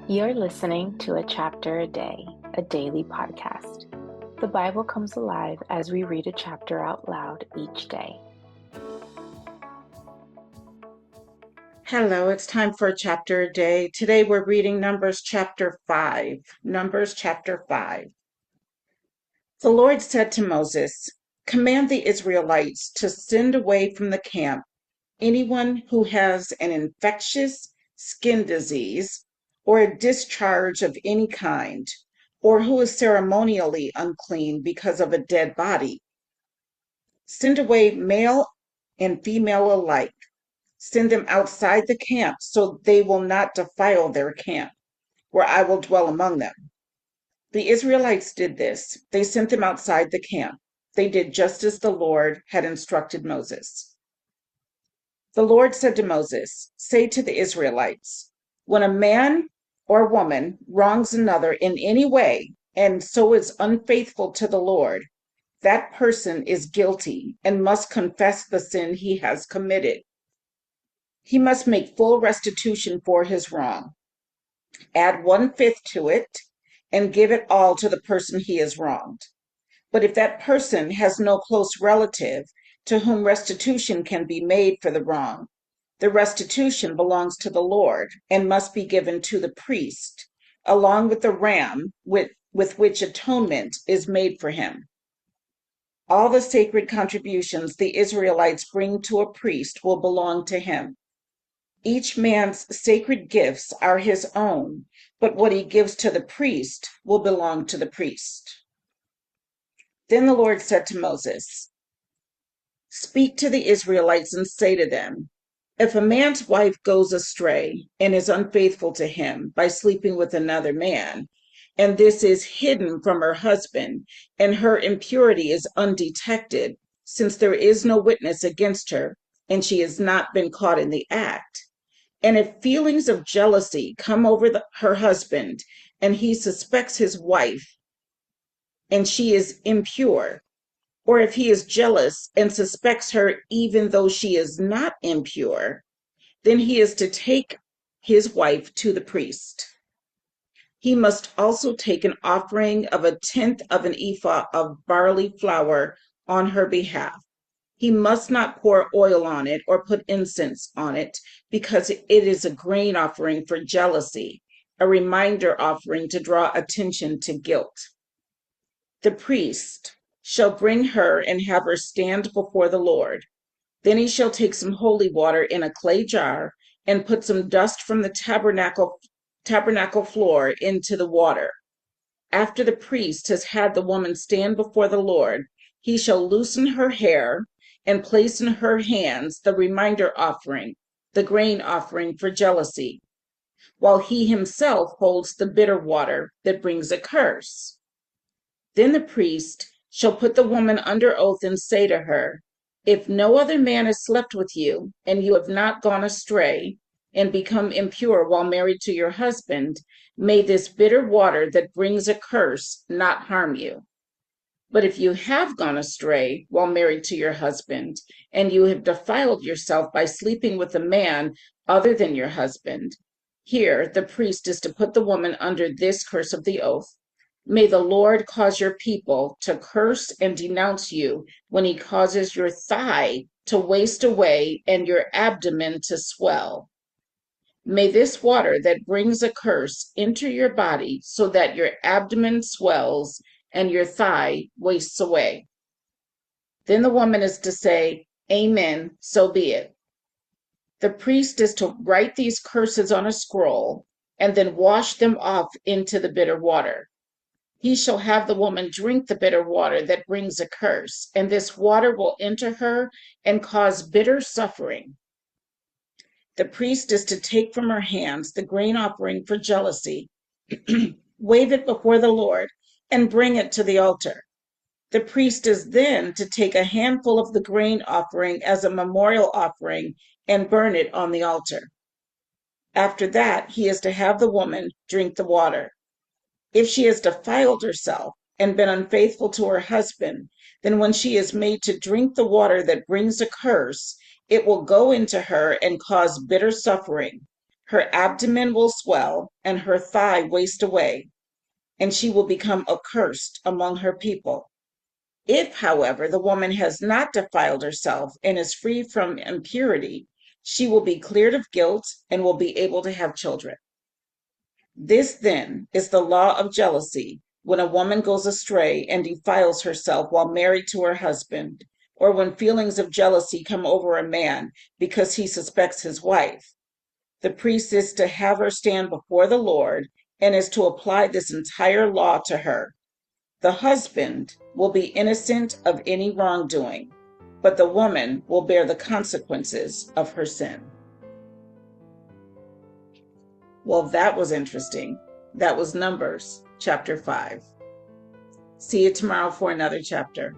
You're listening to A Chapter a Day, a daily podcast. The Bible comes alive as we read a chapter out loud each day. Hello, it's time for a chapter a day. Today we're reading Numbers chapter 5. Numbers chapter 5. The Lord said to Moses, "Command the Israelites to send away from the camp anyone who has an infectious skin disease or a discharge of any kind, or who is ceremonially unclean because of a dead body. Send away male and female alike. Send them outside the camp so they will not defile their camp, where I will dwell among them." The Israelites did this. They sent them outside the camp. They did just as the Lord had instructed Moses. The Lord said to Moses, "Say to the Israelites, when a man or woman wrongs another in any way and so is unfaithful to the Lord, that person is guilty and must confess the sin he has committed. He must make full restitution for his wrong. Add 1/5 to it and give it all to the person he has wronged. But if that person has no close relative to whom restitution can be made for the wrong, the restitution belongs to the Lord and must be given to the priest, along with the ram with which atonement is made for him. All the sacred contributions the Israelites bring to a priest will belong to him. Each man's sacred gifts are his own, but what he gives to the priest will belong to the priest." Then the Lord said to Moses, "Speak to the Israelites and say to them, if a man's wife goes astray and is unfaithful to him by sleeping with another man, and this is hidden from her husband, and her impurity is undetected, since there is no witness against her, and she has not been caught in the act, and if feelings of jealousy come over her husband, and he suspects his wife, and she is impure, or if he is jealous and suspects her even though she is not impure, then he is to take his wife to the priest. He must also take an offering of 1/10 of an ephah of barley flour on her behalf. He must not pour oil on it or put incense on it, because it is a grain offering for jealousy, a reminder offering to draw attention to guilt. The priest shall bring her and have her stand before the Lord. Then he shall take some holy water in a clay jar and put some dust from the tabernacle floor into the water. After the priest has had the woman stand before the Lord, he shall loosen her hair and place in her hands the reminder offering, the grain offering for jealousy, while he himself holds the bitter water that brings a curse. Then the priest shall put the woman under oath and say to her, if no other man has slept with you, and you have not gone astray and become impure while married to your husband, may this bitter water that brings a curse not harm you. But if you have gone astray while married to your husband, and you have defiled yourself by sleeping with a man other than your husband, here the priest is to put the woman under this curse of the oath. May the Lord cause your people to curse and denounce you when he causes your thigh to waste away and your abdomen to swell. May this water that brings a curse enter your body so that your abdomen swells and your thigh wastes away." Then the woman is to say, "Amen, so be it." The priest is to write these curses on a scroll and then wash them off into the bitter water. He shall have the woman drink the bitter water that brings a curse, and this water will enter her and cause bitter suffering. The priest is to take from her hands the grain offering for jealousy, wave it before the Lord, and bring it to the altar. The priest is then to take a handful of the grain offering as a memorial offering and burn it on the altar. After that, he is to have the woman drink the water. If she has defiled herself and been unfaithful to her husband, then when she is made to drink the water that brings a curse, it will go into her and cause bitter suffering. Her abdomen will swell and her thigh waste away, and she will become accursed among her people. If, however, the woman has not defiled herself and is free from impurity, she will be cleared of guilt and will be able to have children. This, then, is the law of jealousy when a woman goes astray and defiles herself while married to her husband, or when feelings of jealousy come over a man because he suspects his wife. The priest is to have her stand before the Lord and is to apply this entire law to her. The husband will be innocent of any wrongdoing, but the woman will bear the consequences of her sin. Well, that was interesting. That was Numbers chapter 5. See you tomorrow for another chapter.